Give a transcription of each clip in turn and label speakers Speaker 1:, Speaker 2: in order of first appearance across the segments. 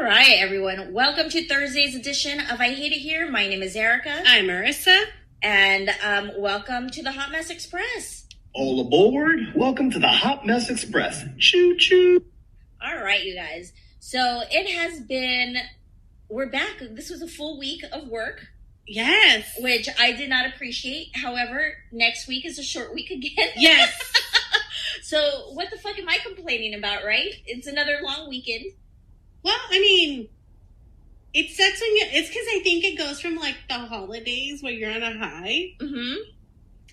Speaker 1: All right, everyone. Welcome to Thursday's edition of I Hate It Here. My name is Erica.
Speaker 2: I'm Marissa.
Speaker 1: And welcome to the Hot Mess Express.
Speaker 3: All aboard. Welcome to the Hot Mess Express. Choo choo.
Speaker 1: All right, you guys. So it has been, we're back. This was a full week of work.
Speaker 2: Yes.
Speaker 1: Which I did not appreciate. However, next week is a short week again.
Speaker 2: Yes.
Speaker 1: So what the fuck am I complaining about, right? It's another long weekend.
Speaker 2: Well, I mean, it sucks when it's because I think it goes from like the holidays where you're on a high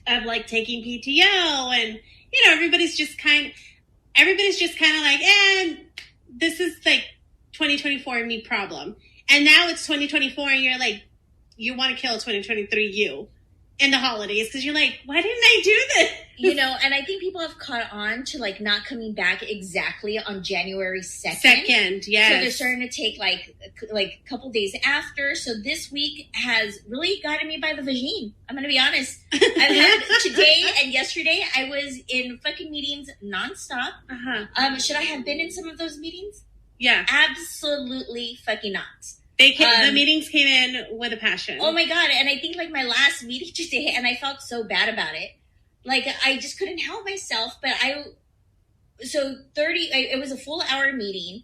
Speaker 2: of like taking PTO and, everybody's just kind of like, this is like 2024 me problem. And now it's 2024 and you're like, you want to kill 2023 you in the holidays because you're like, why didn't I do this?
Speaker 1: And I think people have caught on to like not coming back exactly on January 2nd.
Speaker 2: Yes.
Speaker 1: So they're starting to take like a couple days after. So this week has really gotten me by the vagine. I'm going to be honest. I've had today and yesterday, I was in fucking meetings nonstop. Should I have been in some of those meetings?
Speaker 2: Yeah.
Speaker 1: Absolutely fucking not.
Speaker 2: The meetings came in with a passion.
Speaker 1: Oh my God. And I think like my last meeting today, and I felt so bad about it. Like, I just couldn't help myself, but it was a full hour meeting,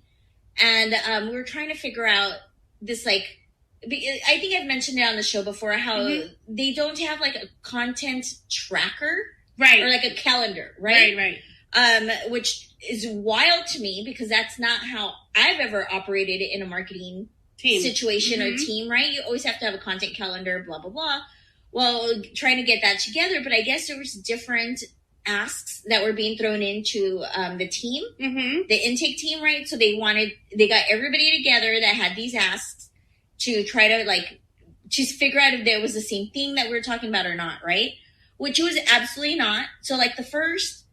Speaker 1: and we were trying to figure out this, like, I think I've mentioned it on the show before, how they don't have, like, a content tracker.
Speaker 2: Right.
Speaker 1: Or, like, a calendar, right?
Speaker 2: Right.
Speaker 1: Which is wild to me, because that's not how I've ever operated in a marketing situation or team, right? You always have to have a content calendar, blah, blah, blah. Well, trying to get that together, but I guess there was different asks that were being thrown into the team, the intake team, right? So they got everybody together that had these asks to try to like just figure out if there was the same thing that we were talking about or not, right? Which was absolutely not. So like the first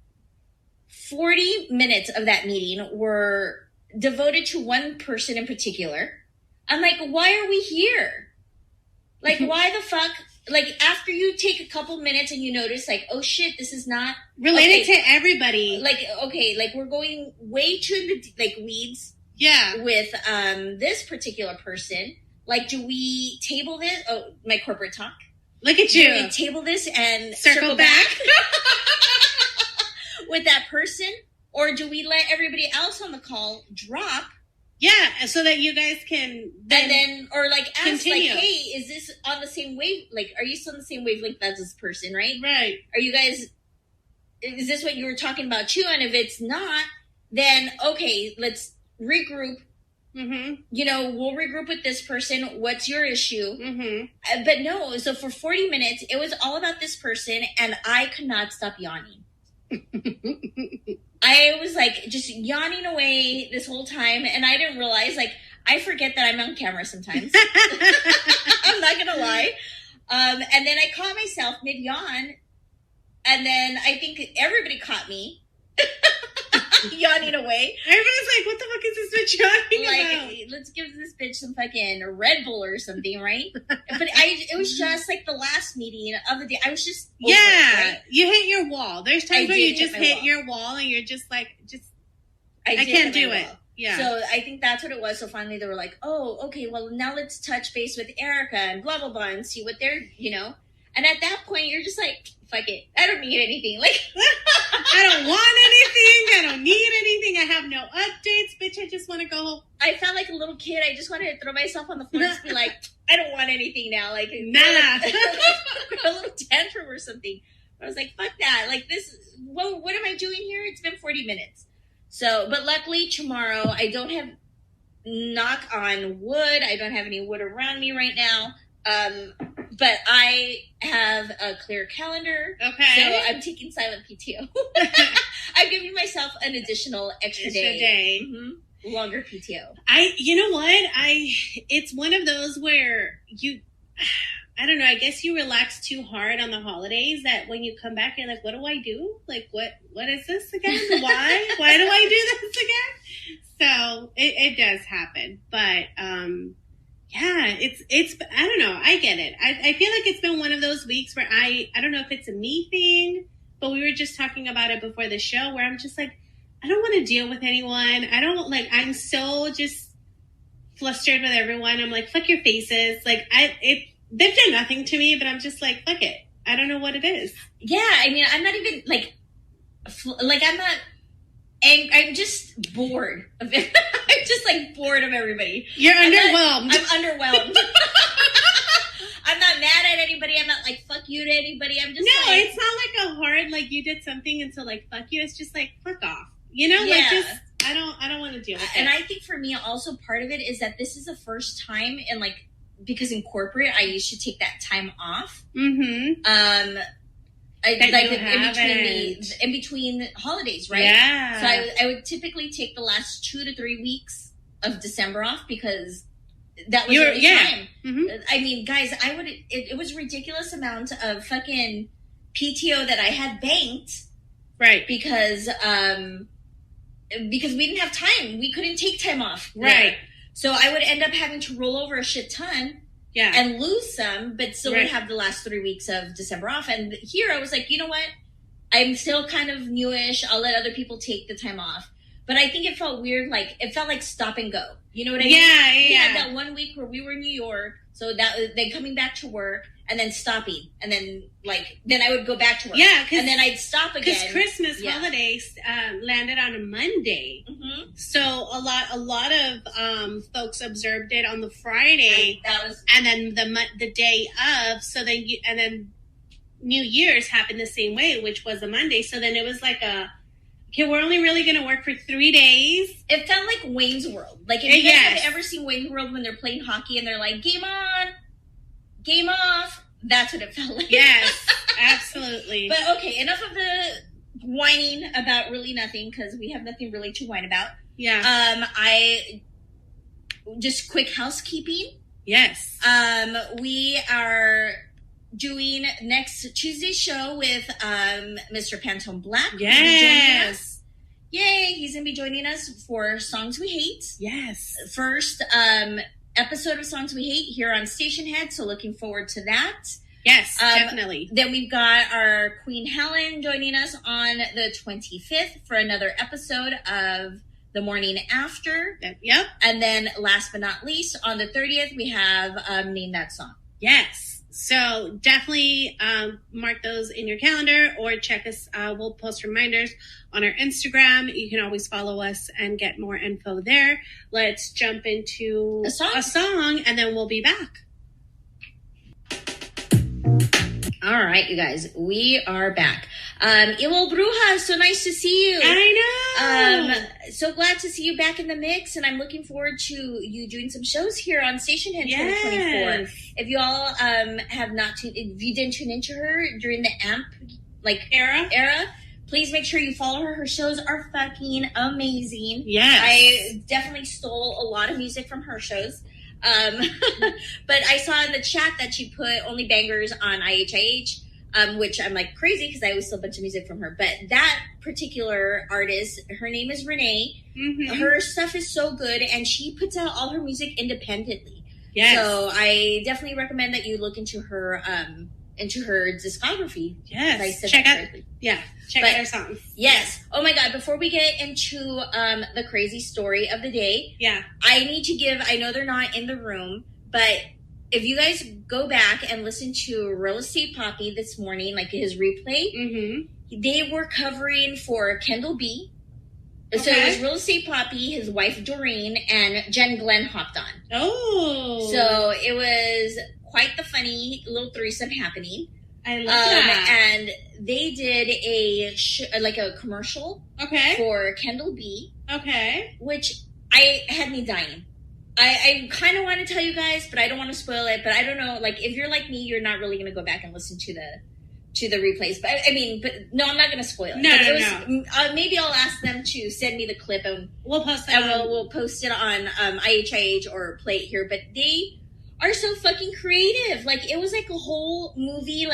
Speaker 1: 40 minutes of that meeting were devoted to one person in particular. I'm like, why are we here? Like, why the fuck? Like, after you take a couple minutes and you notice, like, oh shit, this is not
Speaker 2: related to everybody.
Speaker 1: Like, okay, like we're going way too into like weeds.
Speaker 2: Yeah.
Speaker 1: With this particular person. Like, do we table this? Oh, my corporate talk.
Speaker 2: Look at you.
Speaker 1: Do we table this and
Speaker 2: circle back
Speaker 1: with that person, or do we let everybody else on the call drop?
Speaker 2: Yeah, so that you guys can
Speaker 1: or like ask
Speaker 2: continue.
Speaker 1: Like, hey, is this on the same wave? Like, are you still on the same wavelength as this person, right?
Speaker 2: Right.
Speaker 1: Are you guys, is this what you were talking about too? And if it's not, then okay, let's regroup. We'll regroup with this person. What's your issue? But no, so for 40 minutes, it was all about this person, and I could not stop yawning. I was like just yawning away this whole time, and I didn't realize, like, I forget that I'm on camera sometimes. I'm not gonna lie. And then I caught myself mid yawn, and then I think everybody caught me yawning away.
Speaker 2: Everybody's like, "What the fuck is this bitch yawning about?"
Speaker 1: Let's give this bitch some fucking Red Bull or something, right? But it was just like the last meeting of the day. I was just over it, right?
Speaker 2: You hit your wall. There's times where you just hit your wall and you're just like, I can't do it. Yeah.
Speaker 1: So I think that's what it was. So finally they were like, oh, okay, well now let's touch base with Erica and blah, blah, blah and see what they're, And at that point you're just like, fuck it. I don't need anything. Like,
Speaker 2: I don't want anything. I don't need anything. I have no updates. Bitch, I just want to go home.
Speaker 1: I felt like a little kid. I just wanted to throw myself on the floor and just be like, I don't want anything now. Like,
Speaker 2: nada.
Speaker 1: A little tantrum or something. I was like, fuck that. Like this, what am I doing here? It's been 40 minutes. So, but luckily tomorrow I don't have, knock on wood, I don't have any wood around me right now. But I have a clear calendar.
Speaker 2: Okay.
Speaker 1: So I'm taking silent PTO. I'm giving myself an additional extra day. Longer PTO.
Speaker 2: You know what? It's one of those where I don't know, I guess you relax too hard on the holidays that when you come back, you're like, what do I do? Like, what is this again? Why do I do this again? So it does happen. But, yeah, it's, I don't know. I get it. I feel like it's been one of those weeks where I don't know if it's a me thing, but we were just talking about it before the show where I'm just like, I don't want to deal with anyone. I don't I'm so just flustered with everyone. I'm like, fuck your faces. Like, they've done nothing to me, but I'm just like, fuck it. I don't know what it is.
Speaker 1: Yeah, I mean, I'm not even, I'm not angry. I'm just bored of it. I'm just, bored of everybody.
Speaker 2: You're underwhelmed.
Speaker 1: I'm underwhelmed. I'm not mad at anybody. I'm not, fuck you to anybody. I'm just,
Speaker 2: no, it's not, a hard, you did something, and so, fuck you. It's just, fuck off. You know?
Speaker 1: Yeah.
Speaker 2: I don't want to deal with it.
Speaker 1: And I think for me, also, part of it is that this is the first time in, because in corporate, I used to take that time off.
Speaker 2: Mm-hmm.
Speaker 1: In between holidays, right?
Speaker 2: Yeah.
Speaker 1: So I would typically take the last 2 to 3 weeks of December off because that was the only time.
Speaker 2: Mm-hmm.
Speaker 1: I mean, guys, it was a ridiculous amount of fucking PTO that I had banked.
Speaker 2: Right.
Speaker 1: Because we didn't have time. We couldn't take time off.
Speaker 2: Right.
Speaker 1: So I would end up having to roll over a shit ton.
Speaker 2: Yeah.
Speaker 1: And lose some, but still would have the last 3 weeks of December off. And here I was like, you know what? I'm still kind of newish. I'll let other people take the time off. But I think it felt weird. It felt like stop and go. You know what I mean?
Speaker 2: Yeah,
Speaker 1: We had that 1 week where we were in New York. So that then coming back to work and then stopping. And then then I would go back to work.
Speaker 2: Yeah.
Speaker 1: And then I'd stop again.
Speaker 2: Because Christmas holidays landed on a Monday.
Speaker 1: Mm-hmm.
Speaker 2: So a lot of folks observed it on the Friday. And then the day of. So then and then New Year's happened the same way, which was a Monday. So then it was okay, we're only really going to work for 3 days.
Speaker 1: It felt like Wayne's World. If you guys have ever seen Wayne's World when they're playing hockey and they're like, game on, game off. That's what it felt like.
Speaker 2: Yes, absolutely.
Speaker 1: But okay, enough of the whining about really nothing because we have nothing really to whine about.
Speaker 2: Yeah.
Speaker 1: Just quick housekeeping.
Speaker 2: Yes.
Speaker 1: We are doing next Tuesday's show with Mr. Pantone Black.
Speaker 2: Yes.
Speaker 1: Yay, he's going to be joining us for Songs We Hate.
Speaker 2: Yes.
Speaker 1: First episode of Songs We Hate here on Station Head, so looking forward to that.
Speaker 2: Yes, definitely.
Speaker 1: Then we've got our Queen Helen joining us on the 25th for another episode of The Morning After.
Speaker 2: Yep.
Speaker 1: And then last but not least, on the 30th, we have Name That Song.
Speaker 2: Yes. So definitely mark those in your calendar or check us. We'll post reminders on our Instagram. You can always follow us and get more info there. Let's jump into a song and then we'll be back.
Speaker 1: All right, you guys, we are back. Iwo Bruja, so nice to see you.
Speaker 2: I know.
Speaker 1: So glad to see you back in the mix, and I'm looking forward to you doing some shows here on Station Head 2024. If you all if you didn't tune into her during the AMP era, please make sure you follow her. Her shows are fucking amazing.
Speaker 2: Yes.
Speaker 1: I definitely stole a lot of music from her shows. But I saw in the chat that she put only bangers on IHIH, which I'm crazy because I always steal a bunch of music from her. But that particular artist, her name is Renee. Mm-hmm. Her stuff is so good, and she puts out all her music independently.
Speaker 2: Yes.
Speaker 1: So I definitely recommend that you look into her discography.
Speaker 2: Yes. Check out her songs.
Speaker 1: Yes. Oh my God. Before we get into the crazy story of the day, I need to I know they're not in the room, but if you guys go back and listen to Real Estate Poppy this morning, his replay, they were covering for Kendall B. Okay. So it was Real Estate Poppy, his wife Doreen, and Jen Glenn hopped on.
Speaker 2: Oh.
Speaker 1: So it was quite the funny little threesome happening.
Speaker 2: I love that.
Speaker 1: And they did a commercial for Kendall B.
Speaker 2: Okay.
Speaker 1: Which I had me dying. I kind of want to tell you guys, but I don't want to spoil it. But I don't know, if you're like me, you're not really going to go back and listen to the replays. But no, I'm not going to spoil it.
Speaker 2: No.
Speaker 1: Maybe I'll ask them to send me the clip and
Speaker 2: we'll post it.
Speaker 1: We'll post it on IHIH or play it here. But they are so fucking creative. It was a whole movie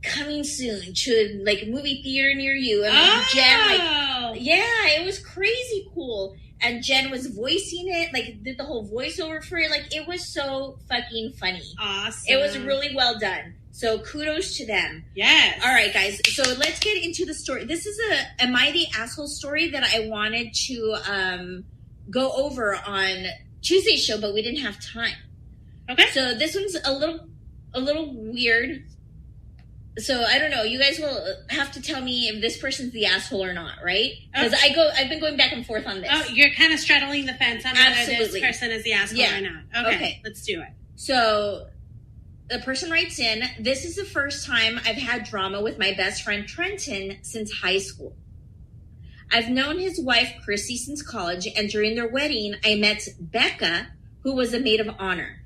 Speaker 1: coming soon to movie theater near you. And Jen it was crazy cool. And Jen was voicing it, did the whole voiceover for it. It was so fucking funny.
Speaker 2: Awesome.
Speaker 1: It was really well done. So kudos to them.
Speaker 2: Yes.
Speaker 1: All right, guys. So let's get into the story. This is a Am I the Asshole story that I wanted to go over on Tuesday's show, but we didn't have time.
Speaker 2: Okay.
Speaker 1: So this one's a little weird. So I don't know. You guys will have to tell me if this person's the asshole or not, right? Because I've been going back and forth on this.
Speaker 2: Oh, you're kind of straddling the fence on whether this person is the asshole or not. Okay, let's do it.
Speaker 1: So the person writes in, this is the first time I've had drama with my best friend Trenton since high school. I've known his wife Chrissy since college, and during their wedding, I met Becca, who was a maid of honor.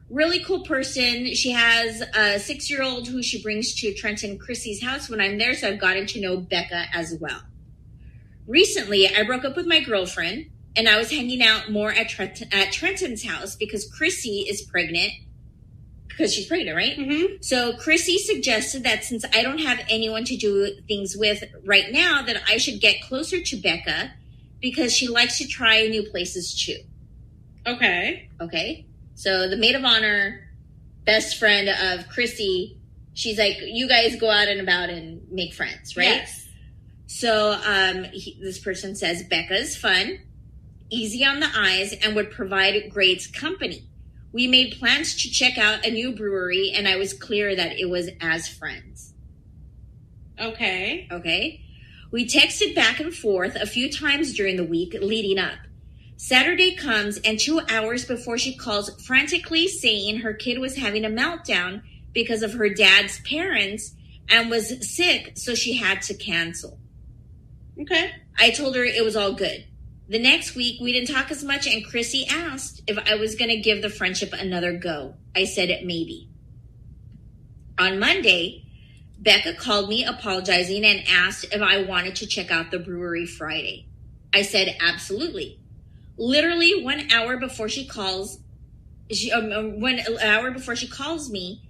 Speaker 1: Really cool person. She has a 6-year-old who she brings to Trenton and Chrissy's house when I'm there, so I've gotten to know Becca as well. Recently, I broke up with my girlfriend, and I was hanging out more at Trenton's house because Chrissy is pregnant. Because she's pregnant, right?
Speaker 2: Mm-hmm.
Speaker 1: So Chrissy suggested that since I don't have anyone to do things with right now, that I should get closer to Becca because she likes to try new places too.
Speaker 2: Okay.
Speaker 1: So the maid of honor, best friend of Chrissy, she's like, you guys go out and about and make friends, right?
Speaker 2: Yes.
Speaker 1: So this person says, Becca's fun, easy on the eyes, and would provide great company. We made plans to check out a new brewery, and I was clear that it was as friends.
Speaker 2: Okay.
Speaker 1: We texted back and forth a few times during the week leading up. Saturday comes, and 2 hours before she calls, frantically saying her kid was having a meltdown because of her dad's parents and was sick, so she had to cancel.
Speaker 2: Okay.
Speaker 1: I told her it was all good. The next week, we didn't talk as much, and Chrissy asked if I was going to give the friendship another go. I said maybe. On Monday, Becca called me apologizing and asked if I wanted to check out the brewery Friday. I said absolutely. Literally 1 hour before she calls, me,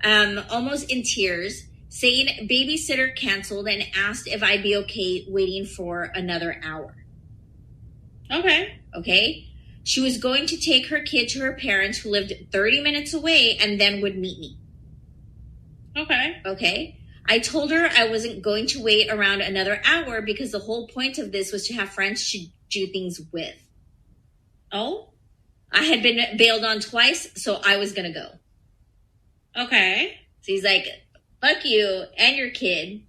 Speaker 1: almost in tears, saying babysitter canceled and asked if I'd be okay waiting for another hour. Okay. She was going to take her kid to her parents who lived 30 minutes away and then would meet me. Okay. I told her I wasn't going to wait around another hour because the whole point of this was to have friends to do things with.
Speaker 2: Oh?
Speaker 1: I had been bailed on twice, so I was going to go.
Speaker 2: Okay.
Speaker 1: So he's like, fuck you and your kid.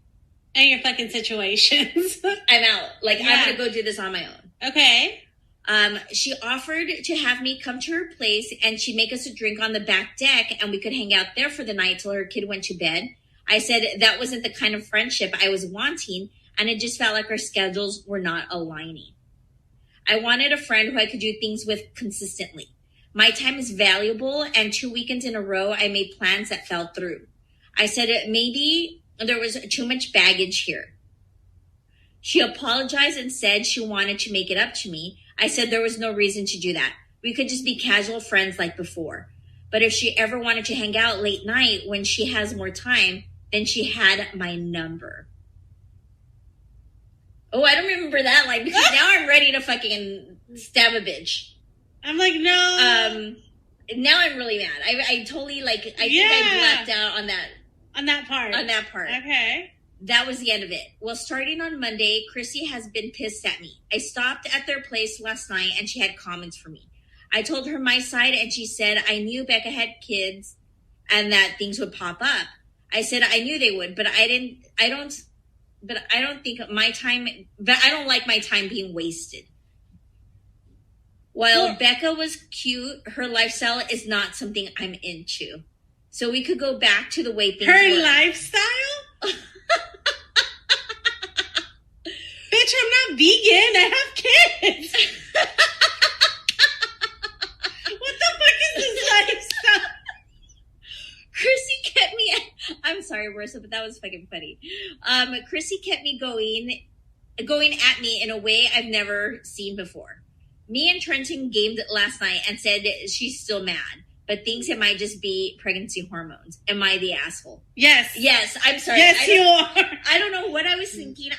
Speaker 2: And your fucking situations.
Speaker 1: I'm out. Like, I'm going to go do this on my own.
Speaker 2: Okay.
Speaker 1: She offered to have me come to her place and she'd make us a drink on the back deck and we could hang out there for the night till her kid went to bed. I said that wasn't the kind of friendship I was wanting and it just felt like our schedules were not aligning. I wanted a friend who I could do things with consistently. My time is valuable and 2 weekends in a row I made plans that fell through. I said maybe there was too much baggage here. She apologized and said she wanted to make it up to me. I said there was no reason to do that. We could just be casual friends like before. But if she ever wanted to hang out late night when she has more time, then she had my number. Oh, I don't remember that line because now I'm ready to fucking stab a bitch.
Speaker 2: I'm like, no.
Speaker 1: Now I'm really mad. I totally think I blacked out on that.
Speaker 2: On that part. Okay.
Speaker 1: That was the end of it. Well, starting on Monday, Chrissy has been pissed at me. I stopped at their place last night and she had comments for me. I told her my side and she said I knew Becca had kids and that things would pop up. I said I knew they would, but I don't like my time being wasted. While Becca was cute, her lifestyle is not something I'm into. So we could go back to the way things were.
Speaker 2: Her lifestyle? Bitch, I'm not vegan. I have kids. What the fuck is this lifestyle?
Speaker 1: Chrissy kept me... I'm sorry, Marissa, but that was fucking funny. Chrissy kept me going at me in a way I've never seen before. Me and Trenton gamed last night and said she's still mad, but thinks it might just be pregnancy hormones. Am I the asshole?
Speaker 2: Yes,
Speaker 1: I'm sorry.
Speaker 2: Yes, you are.
Speaker 1: I don't know what I was thinking.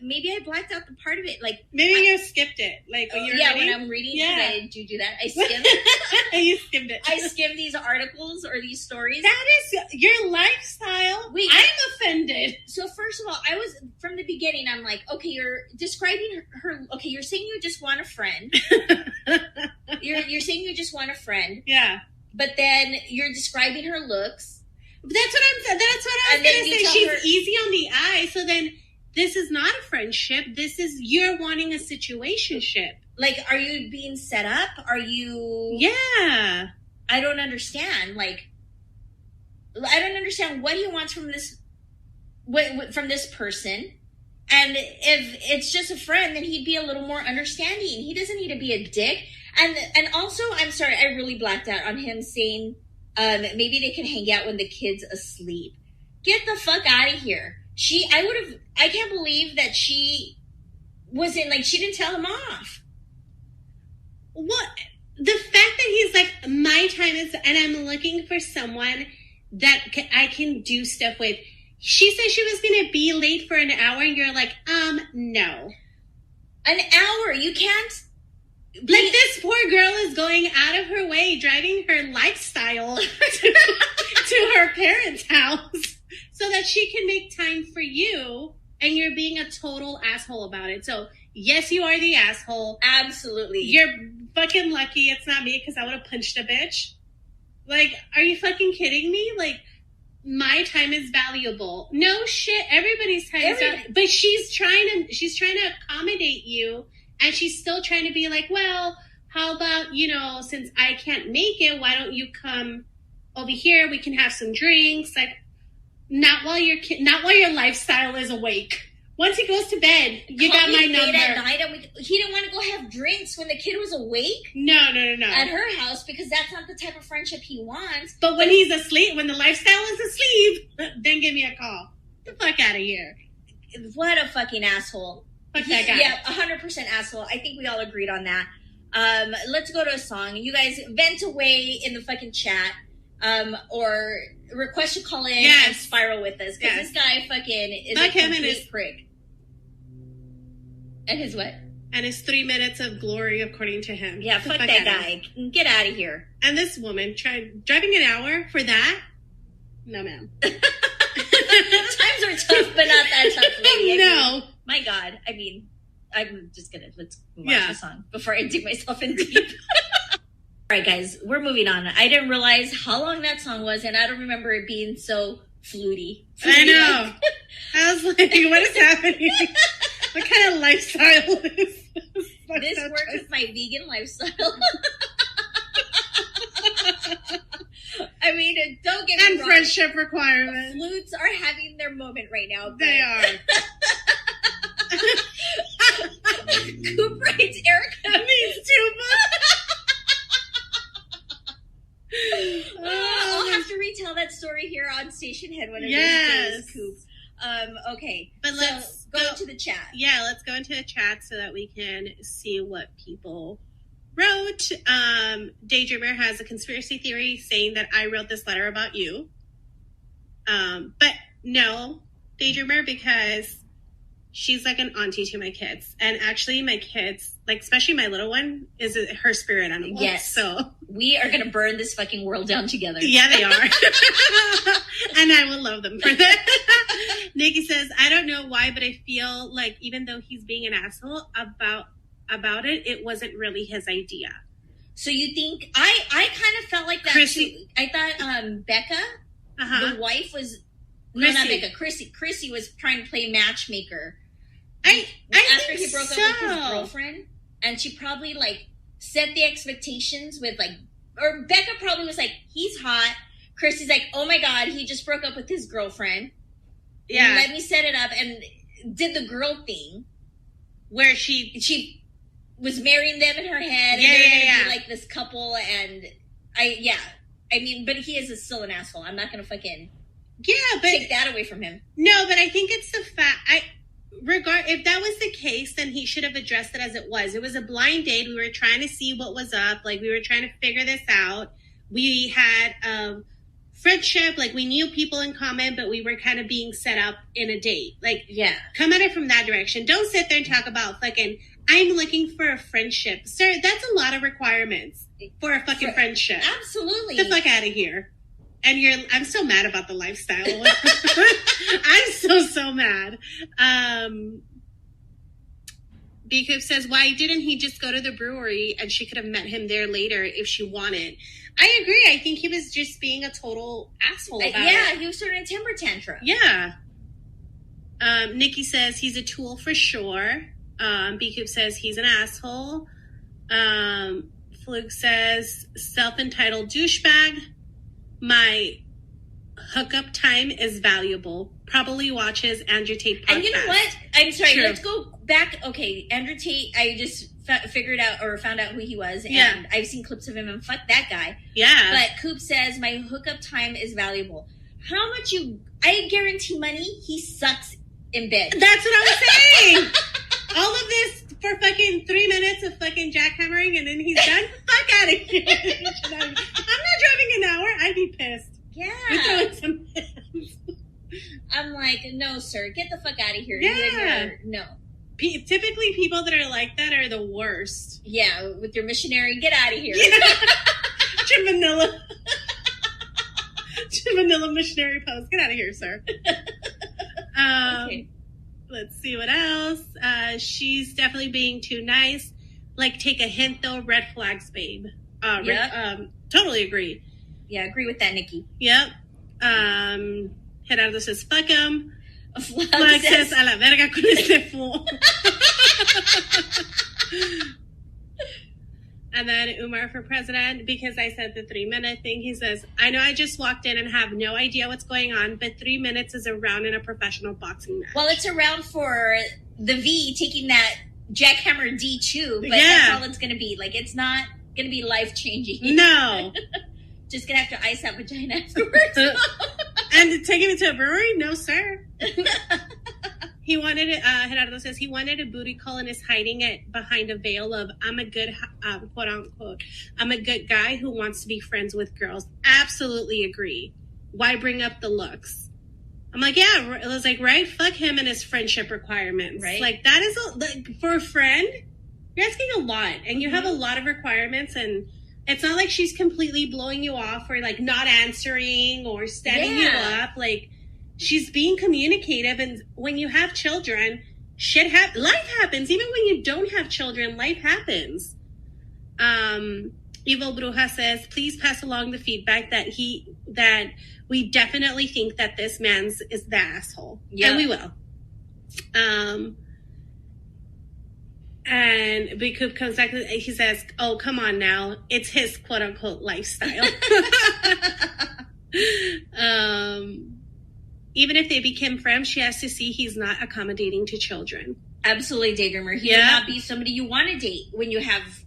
Speaker 1: Maybe I blacked out the part of it. Like
Speaker 2: maybe you skipped it. Like when you're reading?
Speaker 1: When I'm reading, I do that. I skimmed.
Speaker 2: You skimmed it.
Speaker 1: I skimmed these articles or these stories.
Speaker 2: That is your lifestyle.
Speaker 1: Wait,
Speaker 2: I'm offended.
Speaker 1: So first of all, I was from the beginning. I'm like, okay, you're describing her. Okay, you're saying you just want a friend. you're saying you just want a friend.
Speaker 2: Yeah.
Speaker 1: But then you're describing her looks.
Speaker 2: That's what I was going to say. She's easy on the eye. So then this is not a friendship. This is, you're wanting a situationship.
Speaker 1: Like, are you being set up? Are you...
Speaker 2: Yeah.
Speaker 1: I don't understand. Like, I don't understand what he wants from this person. And if it's just a friend, then he'd be a little more understanding. He doesn't need to be a dick. And also, I'm sorry, I really blacked out on him saying maybe they can hang out when the kid's asleep. Get the fuck out of here. I can't believe that she didn't tell him off.
Speaker 2: What? The fact that he's like, my time is, and I'm looking for someone that I can do stuff with. She said she was going to be late for an hour, and you're like, no.
Speaker 1: An hour? You can't...
Speaker 2: Like, this poor girl is going out of her way, driving her lifestyle to her parents' house so that she can make time for you, and you're being a total asshole about it. So, yes, you are the asshole.
Speaker 1: Absolutely.
Speaker 2: You're fucking lucky it's not me, because I would have punched a bitch. Like, are you fucking kidding me? Like, my time is valuable. No shit, everybody's time is valuable. But she's trying to accommodate you, and she's still trying to be like, well, how about, since I can't make it, why don't you come over here? We can have some drinks. Like, not while your lifestyle is awake. Once he goes to bed, you got my number.
Speaker 1: At night, he didn't want to go have drinks when the kid was awake.
Speaker 2: No.
Speaker 1: At her house, because that's not the type of friendship he wants.
Speaker 2: But when he's asleep, when the lifestyle is asleep, then give me a call. Get the fuck out of here.
Speaker 1: What a fucking asshole.
Speaker 2: Fuck that guy.
Speaker 1: Yeah, 100% asshole. I think we all agreed on that. Let's go to a song. You guys vent away in the fucking chat. Or request to call in and spiral with us. Because this guy fucking is a complete prick. And his what?
Speaker 2: And his 3 minutes of glory, according to him.
Speaker 1: Yeah, fuck that guy. Get out of here.
Speaker 2: And this woman driving an hour for that? No, ma'am.
Speaker 1: Times are tough, but not that tough, lady.
Speaker 2: No.
Speaker 1: My God. I mean, I'm just gonna let's watch the song before I dig myself in deep. All right, guys, we're moving on. I didn't realize how long that song was, and I don't remember it being so fluty.
Speaker 2: I know. I was like, what is happening? What kind of lifestyle is this?
Speaker 1: This works with my vegan lifestyle. I mean, don't get me wrong.
Speaker 2: And friendship requirements.
Speaker 1: Flutes are having their moment right now.
Speaker 2: They are.
Speaker 1: Coop writes, Erica means tuba. I'll have to retell that story here on Station Head one of these days, Coop. Okay,
Speaker 2: but let's
Speaker 1: go into the chat.
Speaker 2: Yeah, let's go into the chat so that we can see what people wrote. Daydreamer has a conspiracy theory saying that I wrote this letter about you. But no, Daydreamer, because she's like an auntie to my kids. And actually my kids, like especially my little one, is her spirit animal.
Speaker 1: Yes.
Speaker 2: So
Speaker 1: we are going to burn this fucking world down together.
Speaker 2: Yeah, they are. And I will love them for that. Nikki says, I don't know why, but I feel like even though he's being an asshole about it, it wasn't really his idea.
Speaker 1: So you think, I kind of felt like that too. I thought Becca, the wife was, no, not Becca, Chrissy was trying to play matchmaker. After he broke up with his girlfriend, and she probably like set the expectations with like, or Becca probably was like, he's hot. Chrissy's like, oh my God, he just broke up with his girlfriend. Yeah. Let me set it up, and did the girl thing
Speaker 2: where she
Speaker 1: was marrying them in her head. And they're gonna be like this couple, and I mean, but he is still an asshole. I'm not gonna fucking take that away from him.
Speaker 2: No, but I think it's the fact. If that was the case, then he should have addressed it as it was. It was a blind date. We were trying to see what was up. Like, we were trying to figure this out. We had friendship. Like, we knew people in common, but we were kind of being set up in a date. Like, come at it from that direction. Don't sit there and talk about fucking, I'm looking for a friendship. Sir, that's a lot of requirements for a fucking friendship.
Speaker 1: Absolutely.
Speaker 2: Get the fuck out of here. And I'm so mad about the lifestyle. I'm so mad. Because says, why didn't he just go to the brewery and she could have met him there later if she wanted? I agree. I think he was just being a total asshole about it.
Speaker 1: Yeah, he was throwing a temper tantrum.
Speaker 2: Yeah. Nikki says he's a tool for sure. B-Coop says he's an asshole. Fluke says self-entitled douchebag. My hookup time is valuable. Probably watches Andrew Tate podcast.
Speaker 1: And you know what? I'm sorry.
Speaker 2: True.
Speaker 1: Let's go back. Okay, Andrew Tate. I just figured out or found out who he was, and I've seen clips of him. And fuck that guy.
Speaker 2: Yeah.
Speaker 1: But Coop says my hookup time is valuable. How much you? I guarantee money. He sucks in bed.
Speaker 2: That's what I was saying. All of this for fucking 3 minutes of fucking jackhammering, and then he's done. Fuck out of here. I'm not driving an hour. I'd be pissed.
Speaker 1: Yeah.
Speaker 2: You're throwing some
Speaker 1: I'm like, no, sir, get the fuck out of here.
Speaker 2: Yeah.
Speaker 1: No.
Speaker 2: Typically, people that are like that are the worst.
Speaker 1: Yeah, with your missionary, get out of here.
Speaker 2: Yeah. Manila missionary post. Get out of here, sir.
Speaker 1: Okay.
Speaker 2: Let's see what else. She's definitely being too nice. Like, take a hint, though. Red flags, babe. Totally agree.
Speaker 1: Yeah, agree with that, Nikki.
Speaker 2: Yep. Gerardo says, fuck him.
Speaker 1: Flag
Speaker 2: says, a la verga con este fool. And then Umar for president, because I said the 3-minute thing, he says, I know I just walked in and have no idea what's going on, but 3 minutes is a round in a professional boxing match.
Speaker 1: Well, it's a round for the V taking that jackhammer D too, but that's all it's going to be. Like, it's not going to be life-changing.
Speaker 2: No.
Speaker 1: Just going to have to ice that vagina afterwards.
Speaker 2: And taking it to a brewery? No, sir. He wanted it, Gerardo says he wanted a booty call and is hiding it behind a veil of, I'm a good, quote unquote, I'm a good guy who wants to be friends with girls. Absolutely agree. Why bring up the looks? I'm like, yeah, it was like, right? Fuck him and his friendship requirements.
Speaker 1: Right.
Speaker 2: Like, that is, for a friend, you're asking a lot. And you have a lot of requirements, and it's not like she's completely blowing you off or, like, not answering or standing you up. Like, she's being communicative, and when you have children, life happens. Even when you don't have children, life happens. Evil Bruja says, please pass along the feedback that we definitely think that this man's is the asshole. Yeah. And we will. And Big comes back, he says, oh, come on now. It's his quote unquote lifestyle. Even if they became friends, she has to see he's not accommodating to children.
Speaker 1: Absolutely, Daydreamer. He would not be somebody you want to date when you have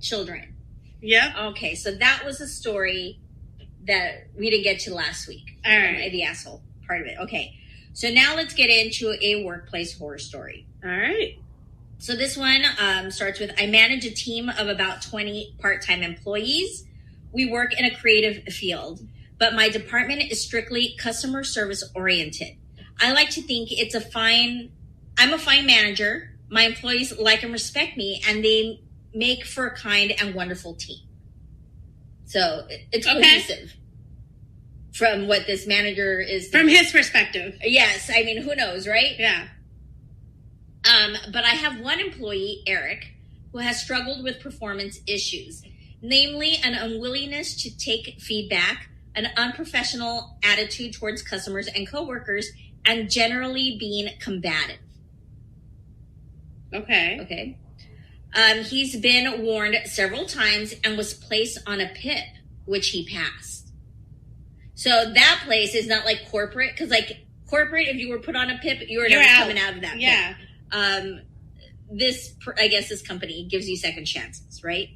Speaker 1: children.
Speaker 2: Yep.
Speaker 1: Okay, so that was a story that we didn't get to last week.
Speaker 2: All right.
Speaker 1: The asshole part of it. Okay, so now let's get into a workplace horror story.
Speaker 2: All right.
Speaker 1: So this one starts with, I manage a team of about 20 part-time employees. We work in a creative field, but my department is strictly customer service oriented. I like to think I'm a fine manager. My employees like and respect me, and they make for a kind and wonderful team. So it's cohesive from what this manager is.
Speaker 2: From his perspective.
Speaker 1: Yes. I mean, who knows, right?
Speaker 2: Yeah.
Speaker 1: But I have one employee, Eric, who has struggled with performance issues, namely an unwillingness to take feedback, an unprofessional attitude towards customers and coworkers, and generally being combative. Okay. He's been warned several times and was placed on a PIP, which he passed. So that place is not like corporate, because like corporate, if you were put on a PIP, you're never coming out of that PIP. This company gives you second chances, right?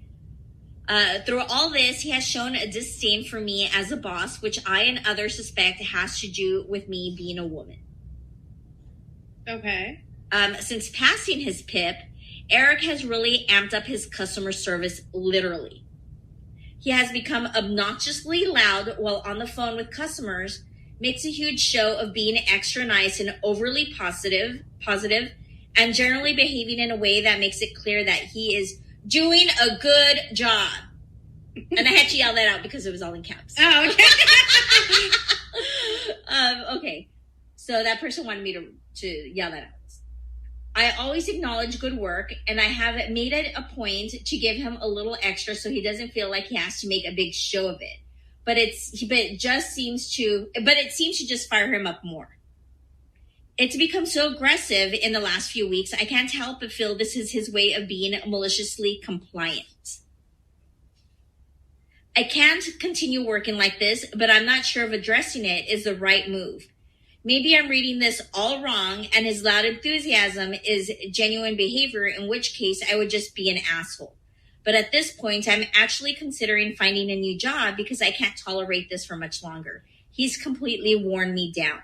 Speaker 1: Through all this, he has shown a disdain for me as a boss, which I and others suspect has to do with me being a woman.
Speaker 2: Okay.
Speaker 1: Since passing his PIP, Eric has really amped up his customer service, literally. He has become obnoxiously loud while on the phone with customers, makes a huge show of being extra nice and overly positive, and generally behaving in a way that makes it clear that he is doing a good job. And I had to yell that out because it was all in caps.
Speaker 2: Oh, okay.
Speaker 1: Okay. So that person wanted me to yell that I always acknowledge good work, and I have made it a point to give him a little extra so he doesn't feel like he has to make a big show of it. But it seems to just fire him up more. It's become so aggressive in the last few weeks, I can't help but feel this is his way of being maliciously compliant. I can't continue working like this, but I'm not sure if addressing it is the right move. Maybe I'm reading this all wrong and his loud enthusiasm is genuine behavior, in which case I would just be an asshole. But at this point, I'm actually considering finding a new job because I can't tolerate this for much longer. He's completely worn me down.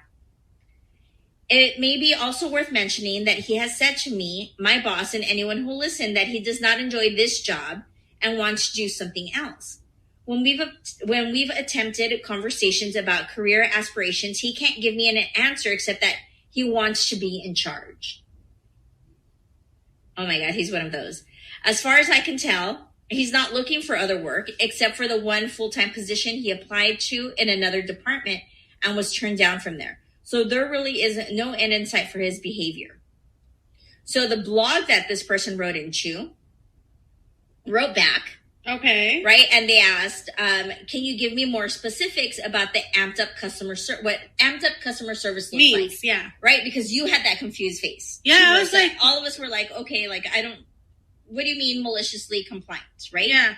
Speaker 1: It may be also worth mentioning that he has said to me, my boss, and anyone who listened, that he does not enjoy this job and wants to do something else. When we've attempted conversations about career aspirations, he can't give me an answer except that he wants to be in charge. Oh my God, he's one of those. As far as I can tell, he's not looking for other work except for the one full-time position he applied to in another department and was turned down from there. So there really is no end in sight for his behavior. So the blog that this person wrote back.
Speaker 2: Okay.
Speaker 1: Right? And they asked, can you give me more specifics about the amped up customer service looks
Speaker 2: means,
Speaker 1: like?
Speaker 2: Yeah.
Speaker 1: Right? Because you had that confused face.
Speaker 2: Yeah, I was like,
Speaker 1: all of us were like, okay, like, what do you mean maliciously compliant? Right?
Speaker 2: Yeah.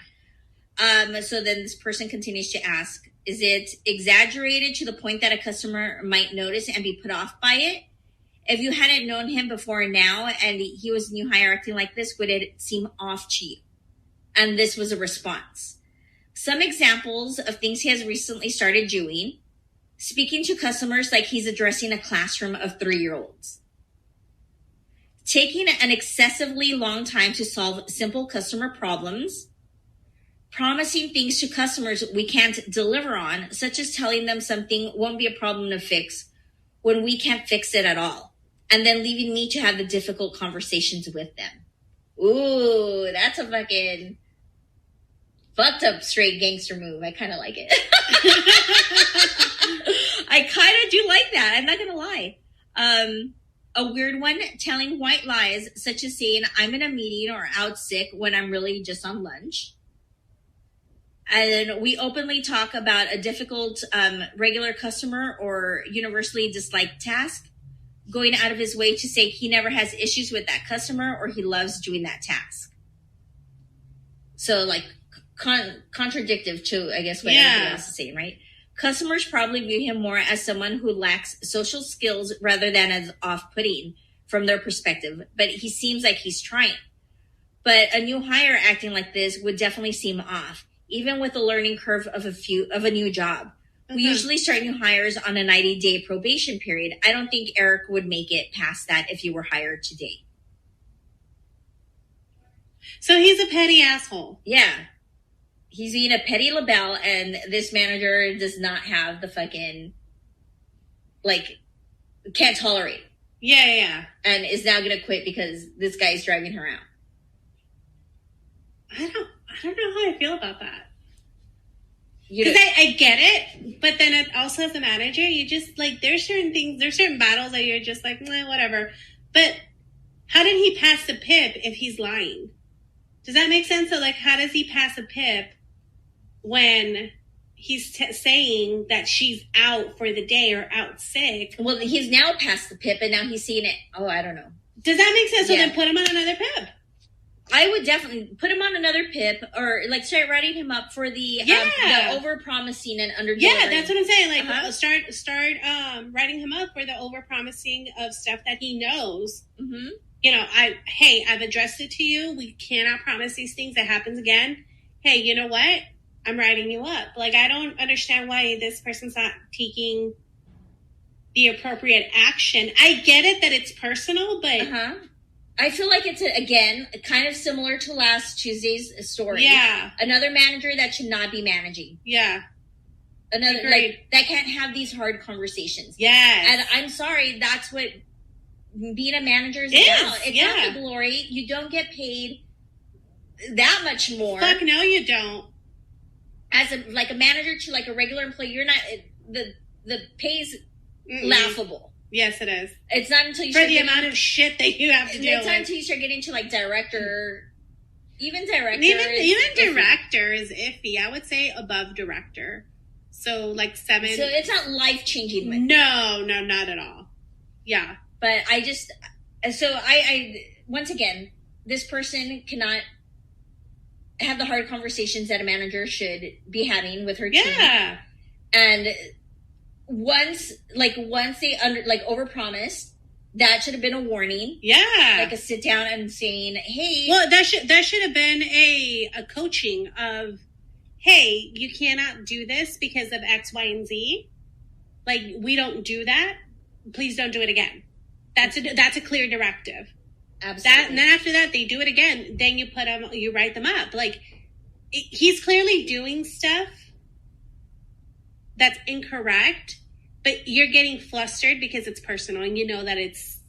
Speaker 1: So then this person continues to ask, is it exaggerated to the point that a customer might notice and be put off by it? If you hadn't known him before now and he was new hire acting like this, would it seem off to you? And this was a response. Some examples of things he has recently started doing: speaking to customers like he's addressing a classroom of 3-year-olds. Taking an excessively long time to solve simple customer problems. Promising things to customers we can't deliver on, such as telling them something won't be a problem to fix when we can't fix it at all. And then leaving me to have the difficult conversations with them. Ooh, that's a fucking fucked up straight gangster move. I kind of like it. I kind of do like that. I'm not going to lie. A weird one, telling white lies, such as saying I'm in a meeting or out sick when I'm really just on lunch. And we openly talk about a difficult regular customer or universally disliked task, going out of his way to say he never has issues with that customer or he loves doing that task. So like contradictive to, I guess, what everybody else is saying, right? Customers probably view him more as someone who lacks social skills rather than as off-putting from their perspective, but he seems like he's trying. But a new hire acting like this would definitely seem off, even with the learning curve of a new job. We usually start new hires on a 90-day probation period. I don't think Eric would make it past that if you were hired today.
Speaker 2: So he's a petty asshole.
Speaker 1: Yeah. He's being a petty labelle, and this manager does not have the fucking, like, can't tolerate.
Speaker 2: Yeah.
Speaker 1: And is now going to quit because this guy is driving her out.
Speaker 2: I don't know how I feel about that.
Speaker 1: Because
Speaker 2: I get it, but then it also as a manager, you just, like, there's certain battles that you're just like, whatever. But how did he pass the PIP if he's lying? Does that make sense? So, like, how does he pass a PIP when he's saying that she's out for the day or out sick?
Speaker 1: Well, he's now past the PIP, and now he's seeing it. Oh, I don't know.
Speaker 2: Does that make sense? So then put him on another PIP.
Speaker 1: I would definitely put him on another PIP, or like start writing him up for the over promising and under delivering.
Speaker 2: Yeah, that's what I'm saying. Like start writing him up for the over promising of stuff that he knows.
Speaker 1: Mm-hmm.
Speaker 2: You know, I've addressed it to you. We cannot promise these things. That happens again. Hey, you know what? I'm writing you up. Like, I don't understand why this person's not taking the appropriate action. I get it that it's personal, but
Speaker 1: I feel like it's, again, kind of similar to last Tuesday's story.
Speaker 2: Yeah.
Speaker 1: Another manager that should not be managing.
Speaker 2: Yeah.
Speaker 1: Another, like, that can't have these hard conversations.
Speaker 2: Yes.
Speaker 1: And I'm sorry, that's what being a manager is about. It's not the glory. You don't get paid that much more.
Speaker 2: Fuck no, you don't.
Speaker 1: As a manager to like a regular employee, you're not, the pay's laughable.
Speaker 2: Yes, it is.
Speaker 1: It's not until you
Speaker 2: for the amount of shit that you have to deal with.
Speaker 1: It's not until you start getting to like director, even director.
Speaker 2: Even director is iffy. I would say above director. So like 7.
Speaker 1: So it's not life changing.
Speaker 2: No, not at all. Yeah,
Speaker 1: but I once again, this person cannot have the hard conversations that a manager should be having with her team.
Speaker 2: Yeah,
Speaker 1: and once they overpromise, that should have been a warning.
Speaker 2: Yeah,
Speaker 1: like a sit down and saying, "Hey."
Speaker 2: Well, that should have been a coaching of, "Hey, you cannot do this because of X, Y, and Z. Like, we don't do that. Please don't do it again." That's a clear directive.
Speaker 1: Absolutely.
Speaker 2: And then after that, they do it again. Then you write them up. Like, he's clearly doing stuff that's incorrect, but you're getting flustered because it's personal and you know that it's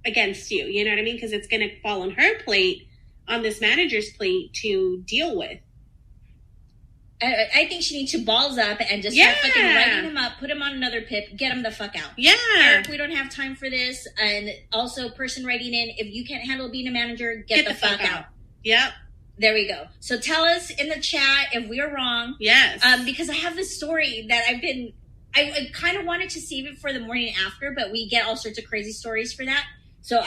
Speaker 2: against you. You know what I mean? Because it's going to fall on her plate, on this manager's plate to deal with.
Speaker 1: I think she needs to balls up and just start fucking writing him up, put him on another PIP, get him the fuck out.
Speaker 2: Yeah.
Speaker 1: Eric, we don't have time for this. And also, person writing in, if you can't handle being a manager, get the fuck out.
Speaker 2: Yep.
Speaker 1: There we go. So tell us in the chat if we're wrong.
Speaker 2: Yes.
Speaker 1: Because I have this story that I kind of wanted to save it for the morning after, but we get all sorts of crazy stories for that. So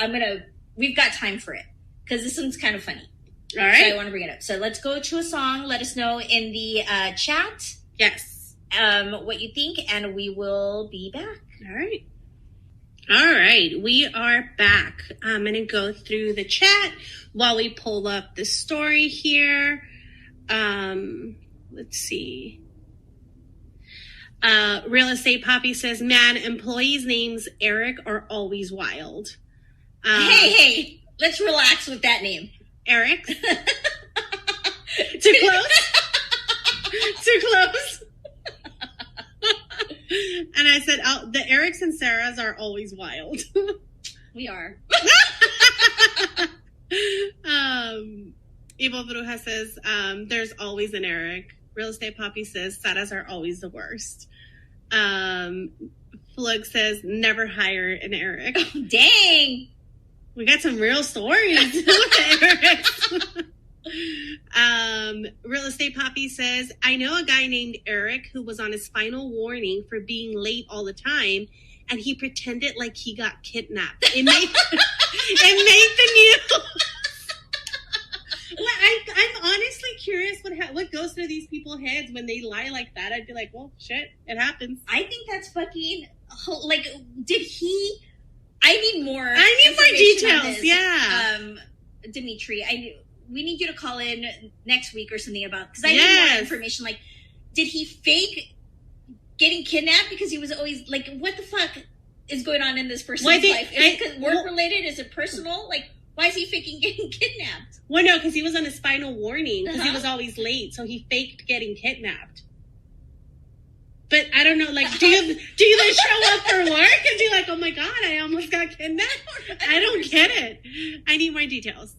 Speaker 1: we've got time for it because this one's kind of funny.
Speaker 2: All right.
Speaker 1: So I want to bring it up. So let's go to a song. Let us know in the chat.
Speaker 2: Yes.
Speaker 1: What you think, and we will be back.
Speaker 2: All right. All right. We are back. I'm going to go through the chat while we pull up the story here. Let's see. Real Estate Poppy says, "Man, employees' names Eric are always wild."
Speaker 1: Hey, let's relax with that name.
Speaker 2: Eric. Too close? Too close? And I said, the Erics and Sarahs are always wild.
Speaker 1: We are.
Speaker 2: Evil Bruja says, there's always an Eric. Real Estate Poppy says, Sarahs are always the worst. Flug says, never hire an Eric.
Speaker 1: Oh, dang.
Speaker 2: We got some real stories with the Erics. Real Estate Poppy says, I know a guy named Eric who was on his final warning for being late all the time, and he pretended like he got kidnapped. It made the news. Well, I'm honestly curious what goes through these people's heads when they lie like that. I'd be like, well, shit, it happens.
Speaker 1: I think that's fucking, like, did he... I need more
Speaker 2: details. Yeah.
Speaker 1: Dimitri, we need you to call in next week or something about, because I need more information. Like, did he fake getting kidnapped because he was always like, what the fuck is going on in this person's life? Is it work related? Is it personal? Like, why is he faking getting kidnapped?
Speaker 2: Well, no, because he was on his final warning because he was always late, so he faked getting kidnapped. But I don't know, like, do you then show up for work and be like, oh my God, I almost got kidnapped? I don't get it. I need more details.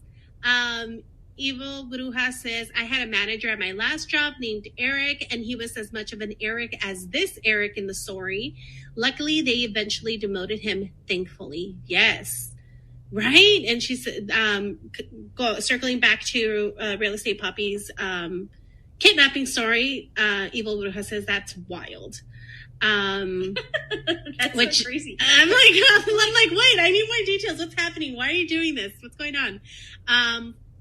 Speaker 2: Evil Bruja says, I had a manager at my last job named Eric, and he was as much of an Eric as this Eric in the story. Luckily, they eventually demoted him, thankfully. Yes. Right? And she said, circling back to Real Estate Poppy's kidnapping story, Evil Bruja says that's wild.
Speaker 1: That's so crazy.
Speaker 2: I'm like, wait, I need more details. What's happening? Why are you doing this? What's going on?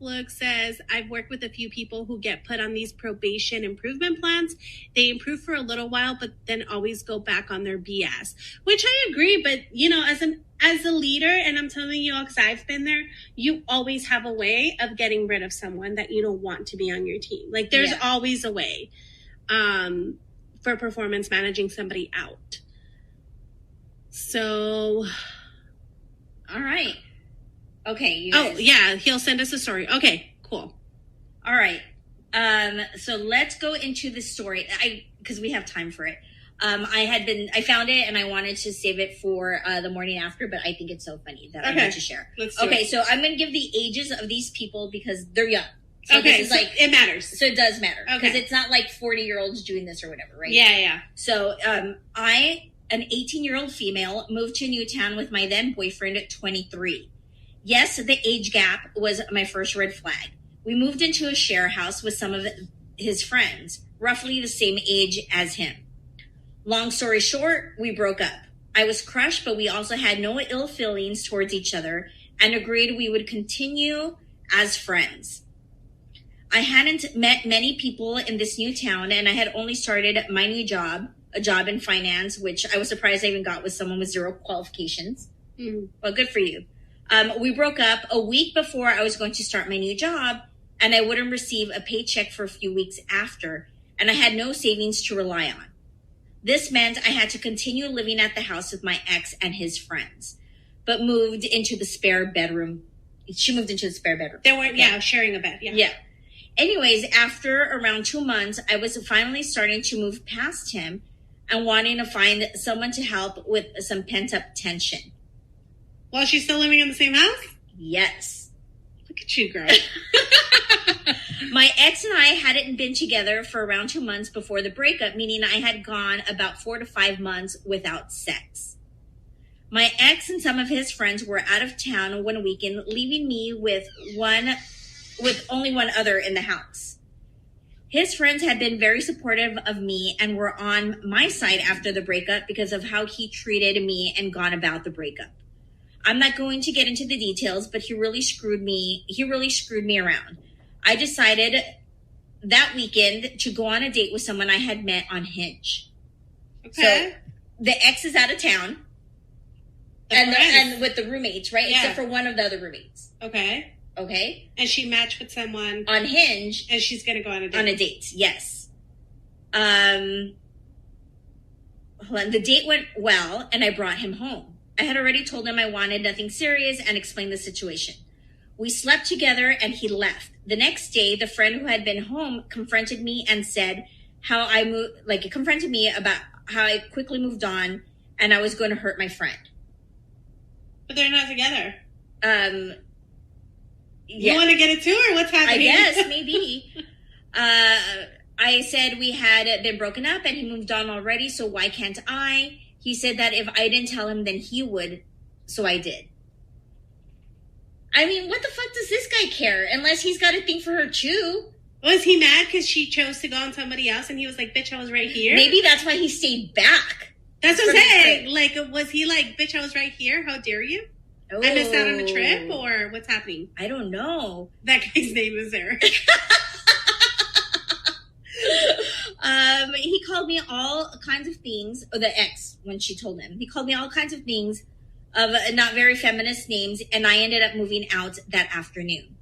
Speaker 2: Luke says, I've worked with a few people who get put on these probation improvement plans. They improve for a little while, but then always go back on their BS, which I agree. But, you know, as a leader, and I'm telling you all because I've been there, you always have a way of getting rid of someone that you don't want to be on your team. Like, there's always a way for performance managing somebody out. So,
Speaker 1: all right. Okay. You
Speaker 2: guys. Oh, yeah. He'll send us a story. Okay, cool.
Speaker 1: All right. So let's go into the story. Because we have time for it. I found it and I wanted to save it for the morning after, but I think it's so funny that I want to share.
Speaker 2: Let's do it.
Speaker 1: So I'm going to give the ages of these people because they're young. So
Speaker 2: okay.
Speaker 1: This is like,
Speaker 2: it matters.
Speaker 1: So it does matter.
Speaker 2: Okay.
Speaker 1: Because it's not like 40-year-olds doing this or whatever, right?
Speaker 2: Yeah.
Speaker 1: So I an 18-year-old female, moved to a new town with my then boyfriend at 23. Yes, the age gap was my first red flag. We moved into a share house with some of his friends, roughly the same age as him. Long story short, we broke up. I was crushed, but we also had no ill feelings towards each other and agreed we would continue as friends. I hadn't met many people in this new town, and I had only started my new job, a job in finance, which I was surprised I even got with someone with 0 qualifications. Well, good for you. We broke up a week before I was going to start my new job, and I wouldn't receive a paycheck for a few weeks after, and I had no savings to rely on. This meant I had to continue living at the house with my ex and his friends, but moved into the spare bedroom. She moved into the spare bedroom.
Speaker 2: They were, sharing a bed.
Speaker 1: Yeah. Anyways, after around 2 months, I was finally starting to move past him and wanting to find someone to help with some pent-up tension.
Speaker 2: While she's still living in the same house?
Speaker 1: Yes.
Speaker 2: Look at you, girl.
Speaker 1: My ex and I hadn't been together for around 2 months before the breakup, meaning I had gone about 4 to 5 months without sex. My ex and some of his friends were out of town one weekend, leaving me with only one other in the house. His friends had been very supportive of me and were on my side after the breakup because of how he treated me and gone about the breakup. I'm not going to get into the details, but he really screwed me around. I decided that weekend to go on a date with someone I had met on Hinge.
Speaker 2: Okay.
Speaker 1: So the ex is out of town. And with the roommates, right?
Speaker 2: Yeah.
Speaker 1: Except for one of the other roommates.
Speaker 2: Okay.
Speaker 1: And
Speaker 2: she matched with someone
Speaker 1: on Hinge.
Speaker 2: And she's going to go on a date.
Speaker 1: On a date, yes. The date went well, and I brought him home. I had already told him I wanted nothing serious and explained the situation. We slept together, and he left. The next day, the friend who had been home confronted me and said it confronted me about how I quickly moved on, and I was going to hurt my friend.
Speaker 2: But they're not together.
Speaker 1: Yeah.
Speaker 2: You want to get it to her? What's happening?
Speaker 1: I guess, maybe. I said we had been broken up and he moved on already, so why can't I? He said that if I didn't tell him, then he would, so I did. I mean, what the fuck does this guy care? Unless he's got a thing for her too.
Speaker 2: Was he mad because she chose to go on somebody else and he was like, bitch, I was right here?
Speaker 1: Maybe that's why he stayed back.
Speaker 2: That's what I'm saying. Like, was he like, bitch, I was right here? How dare you?
Speaker 1: Oh.
Speaker 2: I missed out on a trip, or what's happening?
Speaker 1: I don't know.
Speaker 2: That guy's name is Eric.
Speaker 1: He called me all kinds of things. Oh, the ex, when she told him. He called me all kinds of things of not very feminist names, and I ended up moving out that afternoon.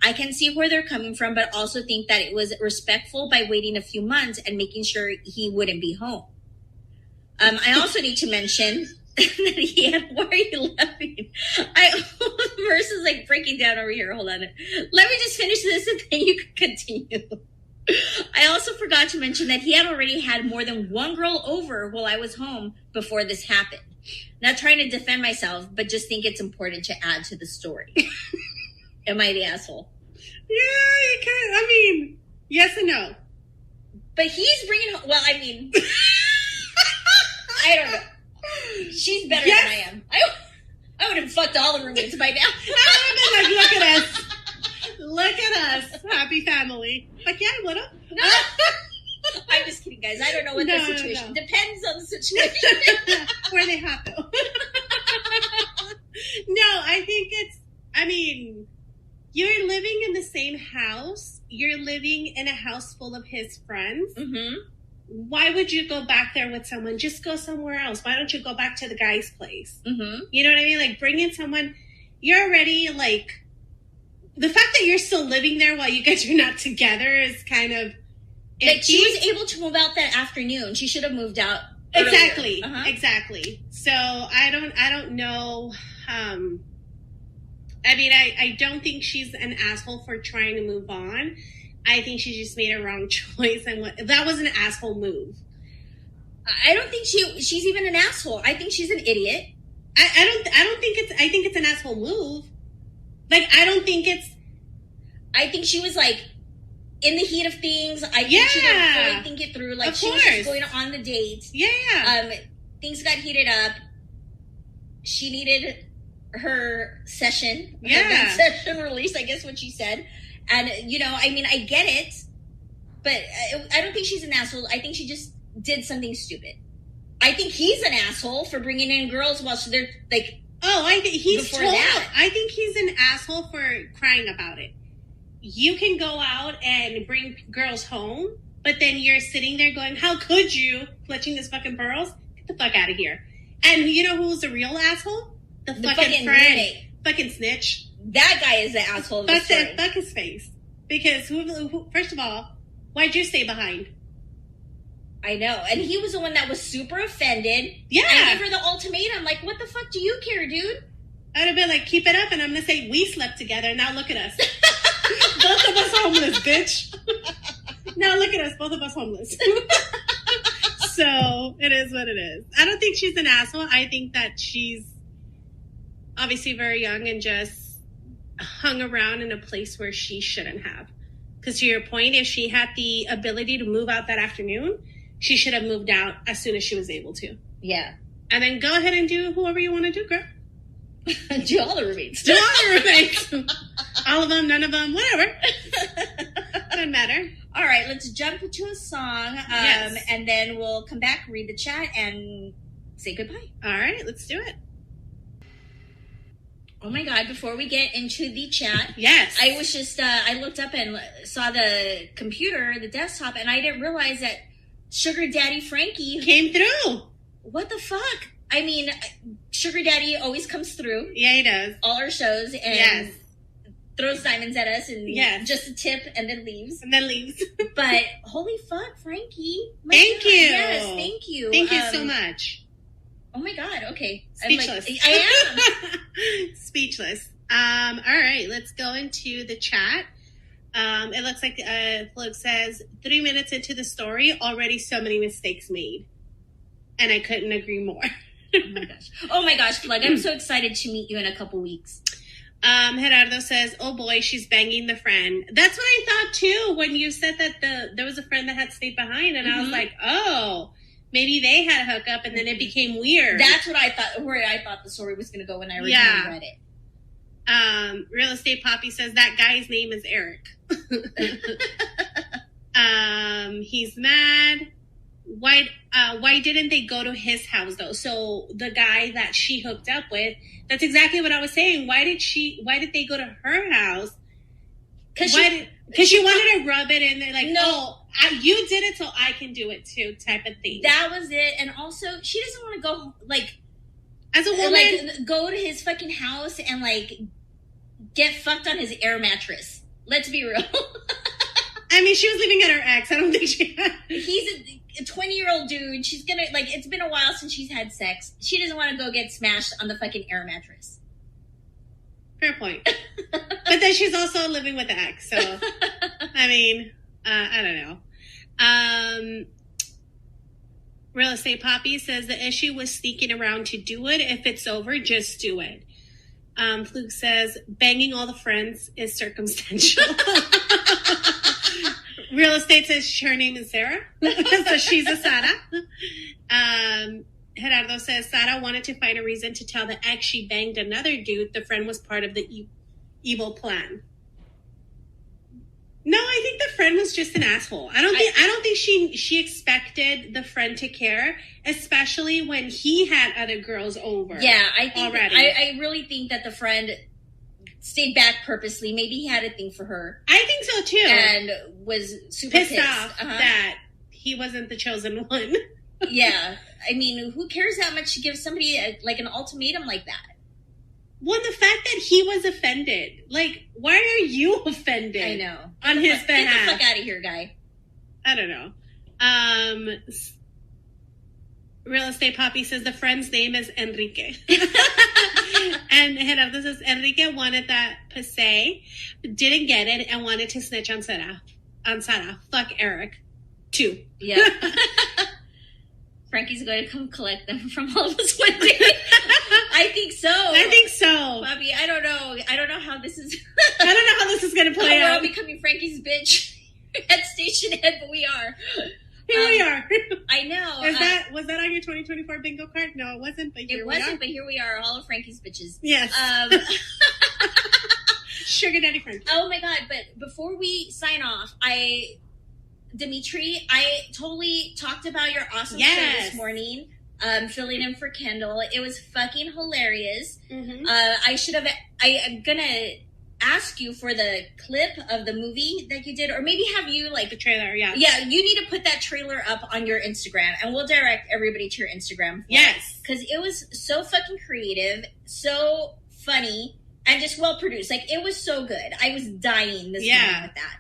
Speaker 1: I can see where they're coming from, but also think that it was respectful by waiting a few months and making sure he wouldn't be home. I also need to mention that he had, why are you laughing? Marissa's like breaking down over here. Hold on. Let me just finish this and then you can continue. I also forgot to mention that he had already had more than one girl over while I was home before this happened. Not trying to defend myself, but just think it's important to add to the story. Am I the asshole?
Speaker 2: Yeah, you can. I mean, yes and no.
Speaker 1: But he's bringing home, well, I mean, I don't know. She's better than I am. I would have fucked all the roommates by now.
Speaker 2: I would have been like, look at us. Look at us. Happy family. Like, yeah, what up?
Speaker 1: No. I'm just kidding, guys. I don't know what the situation. Depends on the situation.
Speaker 2: Where they hot, though. No, I think you're living in the same house. You're living in a house full of his friends. Mm-hmm. Why would you go back there with someone? Just go somewhere else. Why don't you go back to the guy's place? Mm-hmm. You know what I mean? Like, bring in someone. You're already, like, the fact that you're still living there while you guys are not together is kind of
Speaker 1: like, she was able to move out that afternoon. She should have moved out earlier.
Speaker 2: Exactly. Uh-huh. Exactly. So I don't know. I don't think she's an asshole for trying to move on. I think she just made a wrong choice, and that was an asshole move.
Speaker 1: I don't think she's even an asshole. I think she's an idiot.
Speaker 2: I think it's an asshole move. Like, I think
Speaker 1: she was like in the heat of things. I think she didn't fully think it through. Like, she was just going on the date.
Speaker 2: Yeah.
Speaker 1: things got heated up. She needed her session, her session released, I guess what she said. And, you know, I mean, I get it, but I don't think she's an asshole. I think she just did something stupid. I think he's an asshole for bringing in girls while they're like,
Speaker 2: I think he's an asshole for crying about it. You can go out and bring girls home, but then you're sitting there going, how could you, clutching his fucking pearls? Get the fuck out of here. And you know who's the real asshole? The fucking friend. Roommate. Fucking snitch.
Speaker 1: That guy is the asshole of the story.
Speaker 2: Fuck his face. Because, who, first of all, why'd you stay behind?
Speaker 1: I know. And he was the one that was super offended.
Speaker 2: Yeah.
Speaker 1: I gave her the ultimatum. Like, what the fuck do you care, dude?
Speaker 2: I'd have been like, keep it up. And I'm going to say, we slept together. Now look at us. Both of us homeless, bitch. Now look at us. Both of us homeless. So, it is what it is. I don't think she's an asshole. I think that she's obviously very young and just hung around in a place where she shouldn't have. Because to your point, if she had the ability to move out that afternoon, she should have moved out as soon as she was able to.
Speaker 1: Yeah.
Speaker 2: And then go ahead and do whoever you want to do, girl.
Speaker 1: Do all the roommates.
Speaker 2: Do all the roommates. All of them, none of them, whatever. Doesn't matter.
Speaker 1: All right, let's jump to a song.
Speaker 2: Yes.
Speaker 1: And then we'll come back, read the chat, and say goodbye.
Speaker 2: All right, let's do it.
Speaker 1: Oh my God, before we get into the chat.
Speaker 2: Yes.
Speaker 1: I was just, I looked up and saw the computer, the desktop, and I didn't realize that Sugar Daddy Frankie
Speaker 2: came through.
Speaker 1: What the fuck? I mean, Sugar Daddy always comes through.
Speaker 2: Yeah, he does.
Speaker 1: All our shows and throws diamonds at us and just a tip and then leaves. But holy fuck, Frankie.
Speaker 2: Thank you.
Speaker 1: Yes, thank you.
Speaker 2: Thank you so much.
Speaker 1: Oh my God, okay.
Speaker 2: Speechless.
Speaker 1: I am.
Speaker 2: Speechless. All right, let's go into the chat. It looks like Flug says, 3 minutes into the story, already so many mistakes made. And I couldn't agree more.
Speaker 1: Oh my gosh, Flug, I'm so excited to meet you in a couple weeks.
Speaker 2: Gerardo says, oh boy, she's banging the friend. That's what I thought too when you said that there was a friend that had stayed behind. And I was like, oh, maybe they had a hookup and then it became weird.
Speaker 1: That's what I thought, where I thought the story was going to go when I originally read it.
Speaker 2: Real Estate Poppy says that guy's name is Eric. He's mad. Why didn't they go to his house though? So the guy that she hooked up with, that's exactly what I was saying. Why did they go to her house? Because she wanted to rub it in there, like, no, you did it so I can do it too, type of thing.
Speaker 1: That was it. And also, she doesn't want to go, like,
Speaker 2: as a woman,
Speaker 1: like, go to his fucking house and, like, get fucked on his air mattress. Let's be real.
Speaker 2: I mean, she was living at her ex. I don't think she had.
Speaker 1: He's a 20-year-old dude. She's gonna, like, it's been a while since she's had sex. She doesn't want to go get smashed on the fucking air mattress.
Speaker 2: Fair point. But then she's also living with the ex, so, I mean, I don't know. Real Estate Poppy says the issue was sneaking around to do it. If it's over, just do it. Fluke says banging all the friends is circumstantial. Real Estate says her name is Sarah, so she's a Sara. Gerardo says Sara wanted to find a reason to tell the ex she banged another dude. The friend was part of the evil plan. No, I think the friend was just an asshole. I don't think she expected the friend to care, especially when he had other girls over.
Speaker 1: Yeah, I think
Speaker 2: already.
Speaker 1: I really think that the friend stayed back purposely. Maybe he had a thing for her.
Speaker 2: I think so too.
Speaker 1: And was super pissed
Speaker 2: off that he wasn't the chosen one.
Speaker 1: Yeah, I mean, who cares that much to give somebody like an ultimatum like that?
Speaker 2: Well, the fact that he was offended. Like, why are you offended?
Speaker 1: I know.
Speaker 2: On his behalf.
Speaker 1: Get the fuck out of here, guy.
Speaker 2: I don't know. Real Estate Poppy says the friend's name is Enrique. And Gerardo says Enrique wanted that Passé, didn't get it, and wanted to snitch on Sarah. Fuck Eric. 2.
Speaker 1: Yeah. Frankie's going to come collect them from all of us one day. I think so.
Speaker 2: Bobby,
Speaker 1: I don't know. I don't know how this is.
Speaker 2: I don't know how this is going to play out.
Speaker 1: We're all becoming Frankie's bitch at Station Head, but we are.
Speaker 2: Here we are.
Speaker 1: I know.
Speaker 2: Was that on your 2024 bingo card? No, it wasn't. But
Speaker 1: it wasn't. But here we are, all of Frankie's bitches.
Speaker 2: Yes. Sugar Daddy Frankie.
Speaker 1: Oh my God! But before we sign off, Dimitri, I totally talked about your awesome show this morning. Filling in for Kendall. It was fucking hilarious. Mm-hmm. I'm gonna ask you for the clip of the movie that you did, or maybe have you like
Speaker 2: the trailer. Yeah,
Speaker 1: you need to put that trailer up on your Instagram, and we'll direct everybody to your Instagram.
Speaker 2: Yes,
Speaker 1: because it was so fucking creative, so funny, and just well produced. Like, it was so good. I was dying this morning with that.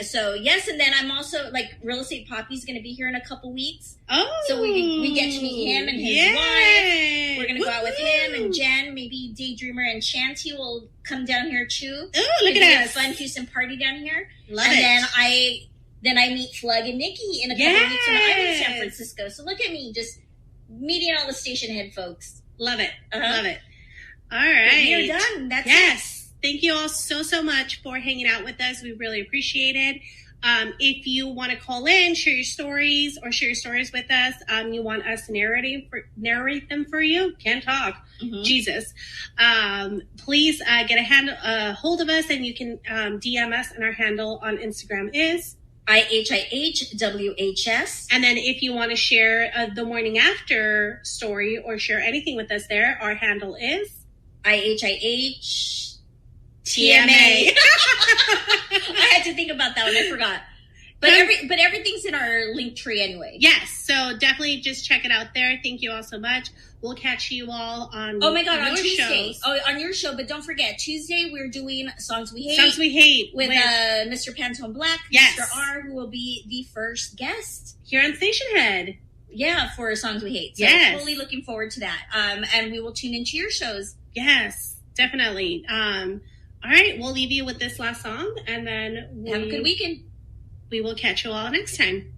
Speaker 1: So yes, and then I'm also like Real Estate Poppy's going to be here in a couple weeks.
Speaker 2: Oh,
Speaker 1: so we get to meet him and his wife. We're going to go out with him and Jen. Maybe Daydreamer and Shanty will come down here too.
Speaker 2: Oh, look at us!
Speaker 1: A fun Houston party down here.
Speaker 2: Love it.
Speaker 1: And then I meet Flug and Nikki in a couple weeks when I'm in San Francisco. So look at me, just meeting all the station head folks.
Speaker 2: Love it. Love it. All right,
Speaker 1: we are done. That's it.
Speaker 2: Thank you all so much for hanging out with us. We really appreciate it. If you want to call in, share your stories with us, you want us to narrate them for you, can't talk. Mm-hmm. Jesus. Please get a hold of us, and you can DM us, and our handle on Instagram is
Speaker 1: IHIHWHS.
Speaker 2: And then if you want to share the morning after story or share anything with us there, our handle is
Speaker 1: IHIH TMA. I had to think about that one. I forgot. But everything's in our link tree anyway.
Speaker 2: Yes. So definitely just check it out there. Thank you all so much. We'll catch you all on
Speaker 1: on Tuesday.
Speaker 2: Shows.
Speaker 1: Oh, on your show. But don't forget, Tuesday we're doing Songs We Hate.
Speaker 2: Songs We Hate.
Speaker 1: With Mr. Pantone Black.
Speaker 2: Yes.
Speaker 1: Mr. R, who will be the first guest.
Speaker 2: Here on Station Head.
Speaker 1: Yeah, for Songs We Hate. So totally looking forward to that. And we will tune into your shows.
Speaker 2: Yes, definitely. All right, we'll leave you with this last song, and then
Speaker 1: have a good weekend.
Speaker 2: We will catch you all next time.